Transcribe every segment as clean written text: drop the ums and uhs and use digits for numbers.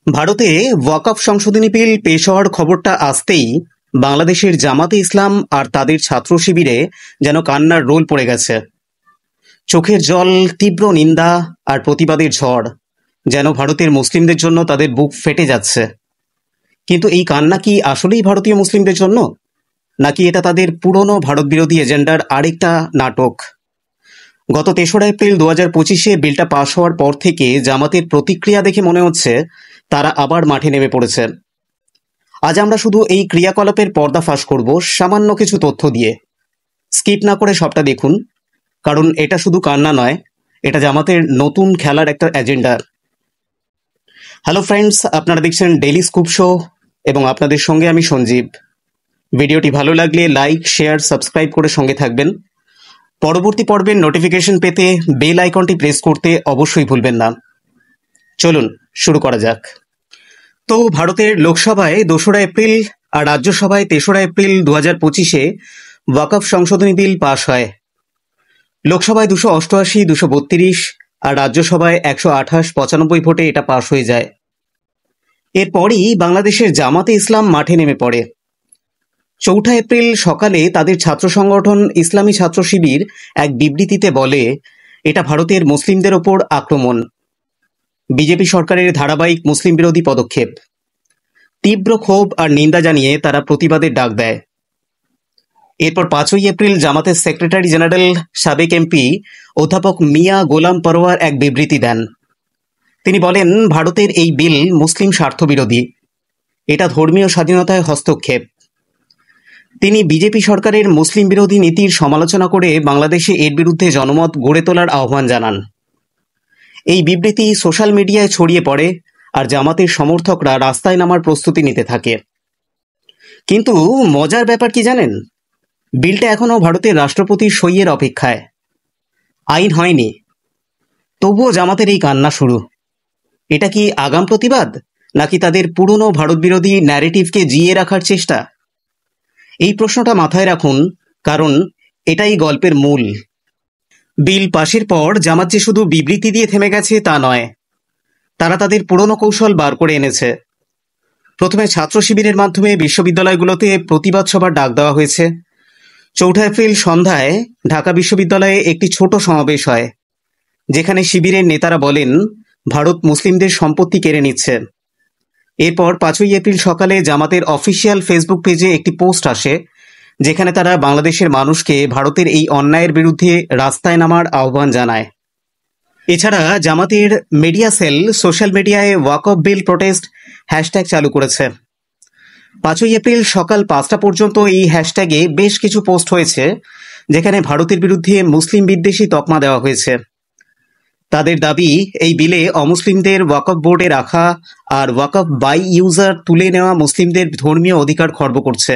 ভারতে ওয়াকফ সংশোধনী বিল পেশ হওয়ার খবরটা আসতেই বাংলাদেশের জামাতে ইসলাম আর তাদের ছাত্র শিবিরে যেন কান্নার রোল পড়ে গেছে। চোখের জল, তীব্র নিন্দা আর প্রতিবাদের ঝড়, যেন ভারতের মুসলিমদের জন্য তাদের বুক ফেটে যাচ্ছে। কিন্তু এই কান্না কি আসলেই ভারতীয় মুসলিমদের জন্য, নাকি এটা তাদের পুরনো ভারত বিরোধী এজেন্ডার আরেকটা নাটক? গত ৩রা এপ্রিল ২০২৫-এ বিলটা পাশ হওয়ার পর থেকে জামাতের প্রতিক্রিয়া দেখে মনে হচ্ছে তারা আবার মাঠে নেমে পড়েছে। আজ আমরা শুধু এই ক্রিয়াকলাপের পর্দাফাশ করব সামান্য কিছু তথ্য দিয়ে। স্কিপ না করে সবটা দেখুন, কারণ এটা শুধু কান্না নয়, এটা জামাতের নতুন খেলার একটা এজেন্ডা। হ্যালো ফ্রেন্ডস, আপনারা দেখছেন ডেইলি স্কুপ শো এবং আপনাদের সঙ্গে আমি সঞ্জীব। ভিডিওটি ভালো লাগলে লাইক, শেয়ার, সাবস্ক্রাইব করে সঙ্গে থাকবেন। পরবর্তী পর্বের নোটিফিকেশন পেতে বেল আইকনটি প্রেস করতে অবশ্যই ভুলবেন না। চলুন শুরু করা যাক। তো ভারতের লোকসভায় ২রা এপ্রিল আর রাজ্যসভায় ৩রা এপ্রিল ২০২৫-এ ওয়াকফ সংশোধনী বিল পাশ হয়। লোকসভায় ২৮৮, ২৩২ আর রাজ্যসভায় ১২৮-৯৫ ভোটে এটা পাশ হয়ে যায়। এরপরই বাংলাদেশের জামাতে ইসলাম মাঠে নেমে পড়ে। ৪ঠা এপ্রিল সকালে তাদের ছাত্র সংগঠন ইসলামী ছাত্র শিবির এক বিবৃতিতে বলে, এটা ভারতের মুসলিমদের ওপর আক্রমণ, বিজেপি সরকারের ধারাবাহিক মুসলিম বিরোধী পদক্ষেপ। তীব্র ক্ষোভ আর নিন্দা জানিয়ে তারা প্রতিবাদের ডাক দেয়। এরপর ৫ই এপ্রিল জামাতের সেক্রেটারি জেনারেল, সাবেক এমপি অধ্যাপক মিয়া গোলাম পরওয়ার এক বিবৃতি দেন। তিনি বলেন, ভারতের এই বিল মুসলিম স্বার্থবিরোধী, এটা ধর্মীয় স্বাধীনতায় হস্তক্ষেপ। তিনি বিজেপি সরকারের মুসলিম বিরোধী নীতির সমালোচনা করে বাংলাদেশে এর বিরুদ্ধে জনমত গড়ে তোলার আহ্বান জানান। এই বিবৃতি সোশ্যাল মিডিয়ায় ছড়িয়ে পড়ে আর জামাতের সমর্থকরা রাস্তায় নামার প্রস্তুতি নিতে থাকে। কিন্তু মজার ব্যাপার কি জানেন? বিলটা এখনও ভারতের রাষ্ট্রপতির সইয়ের অপেক্ষায়। আইন হয়নি, তবুও জামাতের এই কান্না শুরু। এটা কি আগাম প্রতিবাদ, নাকি তাদের পুরনো ভারত বিরোধী ন্যারেটিভকে জিইয়ে রাখার চেষ্টা? এই প্রশ্নটা মাথায় রাখুন, কারণ এটাই গল্পের মূল। বিল পাশের পর জামাত যে শুধু বিবৃতি দিয়ে থেমে গেছে তা নয়, তারা তাদের পুরনো কৌশল বার করে এনেছে। প্রথমে ছাত্র শিবিরের মাধ্যমে বিশ্ববিদ্যালয়গুলোতে প্রতিবাদ সভার ডাক দেওয়া হয়েছে। ৪ঠা এপ্রিল সন্ধ্যায় ঢাকা বিশ্ববিদ্যালয়ে একটি ছোট সমাবেশ হয়, যেখানে শিবিরের নেতারা বলেন ভারত মুসলিমদের সম্পত্তি কেড়ে নিচ্ছে। এরপর ৫ই এপ্রিল সকালে জামাতের অফিসিয়াল ফেসবুক পেজে একটি পোস্ট আসে, যেখানে তারা বাংলাদেশের মানুষকে ভারতের এই অন্যায়ের বিরুদ্ধে রাস্তায় নামার আহ্বান জানায়। এছাড়া জামাতের মিডিয়া সেল সোশ্যাল মিডিয়ায় ওয়াকফ বিল প্রোটেস্ট হ্যাশট্যাগ চালু করেছে। ৫ই এপ্রিল সকাল ৫টা পর্যন্ত এই হ্যাশট্যাগে বেশ কিছু পোস্ট হয়েছে, যেখানে ভারতের বিরুদ্ধে মুসলিম বিদ্বেষী তকমা দেওয়া হয়েছে। তাদের দাবি, এই বিলে অমুসলিমদের ওয়াকফ বোর্ডে রাখা আর ওয়াকফ বাই ইউজার তুলে নেওয়া মুসলিমদের ধর্মীয় অধিকার খর্ব করছে।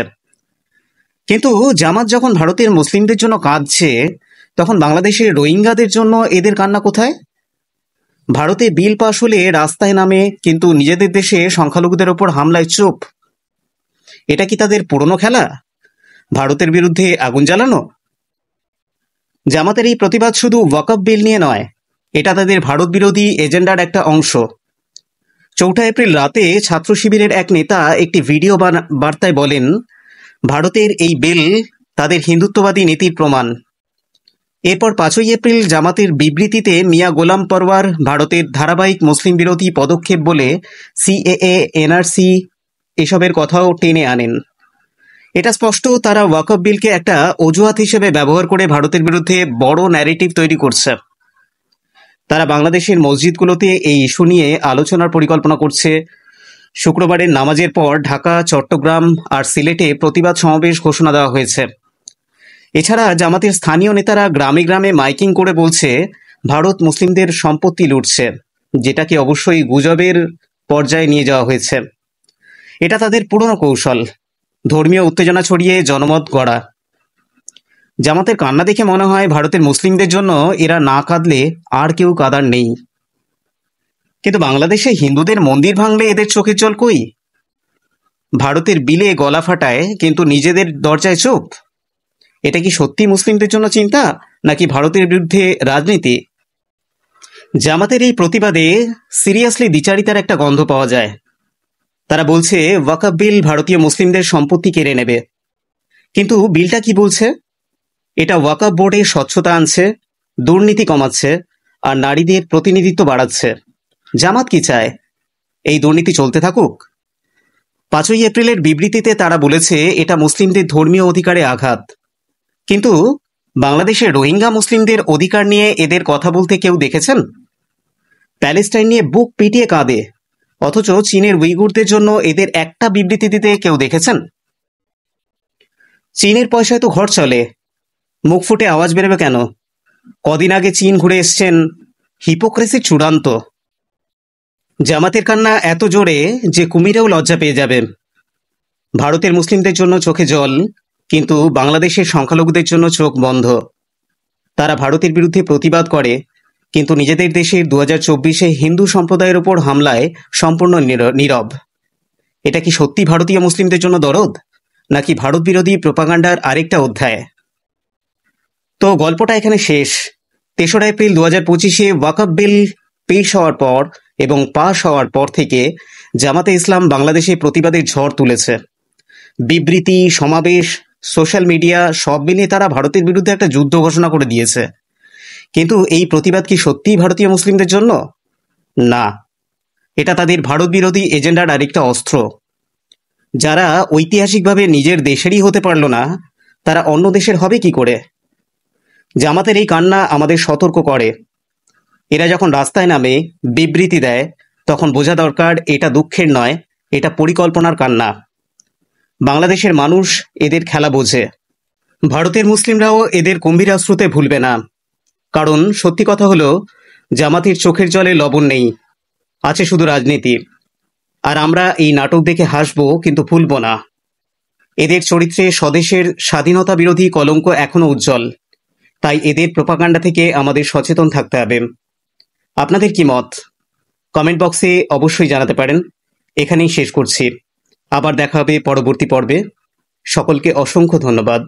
কিন্তু জামাত যখন ভারতের মুসলিমদের জন্য কাঁদছে, তখন বাংলাদেশের রোহিঙ্গাদের জন্য এদের কান্না কোথায়? ভারতে বিল পাশ হলে রাস্তায় নামে, কিন্তু নিজেদের দেশে সংখ্যালঘুদের ওপর হামলায় চুপ। এটা কি তাদের পুরনো খেলা, ভারতের বিরুদ্ধে আগুন জ্বালানো? জামাতের এই প্রতিবাদ শুধু ওয়াকফ বিল নিয়ে নয়, এটা তাদের ভারত বিরোধী এজেন্ডার একটা অংশ। ৪ঠা এপ্রিল রাতে ছাত্র শিবিরের এক নেতা একটি ভিডিও বার্তায় বলেন, ভারতের এই বিল তাদের হিন্দুত্ববাদী নীতির প্রমাণ। এরপর ৫ই এপ্রিল জামাতের বিবৃতিতে মিয়া গোলাম পরওয়ার ভারতের ধারাবাহিক মুসলিম বিরোধী পদক্ষেপ বলে সিএএ, এনআরসি এসবের কথাও টেনে আনেন। এটা স্পষ্ট, তারা ওয়াকফ বিলকে একটা অজুহাত হিসেবে ব্যবহার করে ভারতের বিরুদ্ধে বড় ন্যারেটিভ তৈরি করছে। তারা বাংলাদেশের মসজিদগুলোতে এই ইস্যু নিয়ে আলোচনার পরিকল্পনা করছে। শুক্রবারের নামাজের পর ঢাকা, চট্টগ্রাম আর সিলেটে প্রতিবাদ সমাবেশ ঘোষণা দেওয়া হয়েছে। এছাড়া জামাতের স্থানীয় নেতারা গ্রামে গ্রামে মাইকিং করে বলছে ভারত মুসলিমদের সম্পত্তি লুটছে, যেটাকে অবশ্যই গুজবের পর্যায়ে নিয়ে যাওয়া হয়েছে। এটা তাদের পুরনো কৌশল, ধর্মীয় উত্তেজনা ছড়িয়ে জনমত গড়া। জামাতের কান্না দেখে মনে হয় ভারতের মুসলিমদের জন্য এরা না কাঁদলে আর কেউ কাঁদার নেই। কিন্তু বাংলাদেশে হিন্দুদের মন্দির ভাঙলে এদের চোখের জল কই? ভারতের বিলে গলা ফাটায়, কিন্তু নিজেদের দরজায় চুপ। এটা কি সত্যি মুসলিমদের জন্য চিন্তা, নাকি ভারতের বিরুদ্ধে রাজনীতি? জামাতের এই প্রতিবাদে সিরিয়াসলি দ্বিচারিতার একটা গন্ধ পাওয়া যায়। তারা বলছে ওয়াকফ বিল ভারতীয় মুসলিমদের সম্পত্তি কেড়ে নেবে, কিন্তু বিলটা কি বলছে? এটা ওয়াকফ বোর্ডে স্বচ্ছতা আনছে, দুর্নীতি কমাচ্ছে আর নারীদের প্রতিনিধিত্ব বাড়াচ্ছে। জামাত কি চায়? এই দুর্নীতি চলতে থাকুক? 5ই এপ্রিলের বিবৃতিতে তারা বলেছে এটা মুসলিমদের ধর্মীয় অধিকারে আঘাত, কিন্তু বাংলাদেশের রোহিঙ্গা মুসলিমদের অধিকার নিয়ে এদের কথা বলতে কেউ দেখেছেন? প্যালেস্টাইন নিয়ে বুক পিটিয়ে কাঁদে, অথচ চীনের উইগুরদের জন্য এদের একটা বিবৃতি দিতে কেউ দেখেছেন? চীনের পয়সায় তো ঘর চলে, মুখ ফুটে আওয়াজ বেরোবে কেন? কদিন আগে চীন ঘুরে এসছেন, হিপোক্রেসি চূড়ান্ত। জামাতের কান্না এত জোরে যে কুমিরেও লজ্জা পেয়ে যাবে। ভারতের মুসলিমদের জন্য চোখে জল, কিন্তু বাংলাদেশের সংখ্যালঘুদের জন্য চোখ বন্ধ। তারা ভারতের বিরুদ্ধে প্রতিবাদ করে, কিন্তু নিজেদের দেশের 2024-এ হিন্দু সম্প্রদায়ের উপর হামলায় সম্পূর্ণ নীরব। এটা কি সত্যি ভারতীয় মুসলিমদের জন্য দরদ, নাকি ভারত বিরোধী প্রোপাগান্ডার আরেকটা অধ্যায়? তো গল্পটা এখানে শেষ। 3রা এপ্রিল 2025-এ ওয়াকফ বিল পেশ হওয়ার পর এবং পাশ হওয়ার পর থেকে জামাতে ইসলাম বাংলাদেশে প্রতিবাদের ঝড় তুলেছে। বিবৃতি, সমাবেশ, সোশ্যাল মিডিয়া সব মিলিয়ে তারা ভারতের বিরুদ্ধে একটা যুদ্ধ ঘোষণা করে দিয়েছে। কিন্তু এই প্রতিবাদ কি সত্যিই ভারতীয় মুসলিমদের জন্য? না, এটা তাদের ভারত বিরোধী এজেন্ডার আরেকটা অস্ত্র। যারা ঐতিহাসিকভাবে নিজের দেশেরই হতে পারল না, তারা অন্য দেশের হবে কি করে? জামাতের এই কান্না আমাদের সতর্ক করে। এরা যখন রাস্তায় নামে, বিবৃতি দেয়, তখন বোঝা দরকার এটা দুঃখের নয়, এটা পরিকল্পনার কান্না। বাংলাদেশের মানুষ এদের খেলা বোঝে, ভারতের মুসলিমরাও এদের গম্ভীরাস্ত্রতে ভুলবে না। কারণ সত্যি কথা হলো, জামাতের চোখের জলে লবণ নেই, আছে শুধু রাজনীতি। আর আমরা এই নাটক দেখে হাসবো, কিন্তু ভুলব না। এদের চরিত্রে স্বদেশের স্বাধীনতা বিরোধী কলঙ্ক এখনো উজ্জ্বল। তাই এদের প্রোপাগান্ডা থেকে আমাদের সচেতন থাকতে হবে। আপনাদের কি মত? কমেন্ট বক্সে অবশ্যই জানাতে পারেন। এখানেই শেষ করছি, আবার দেখা হবে পরবর্তী পর্বে। সকলকে অসংখ্য ধন্যবাদ।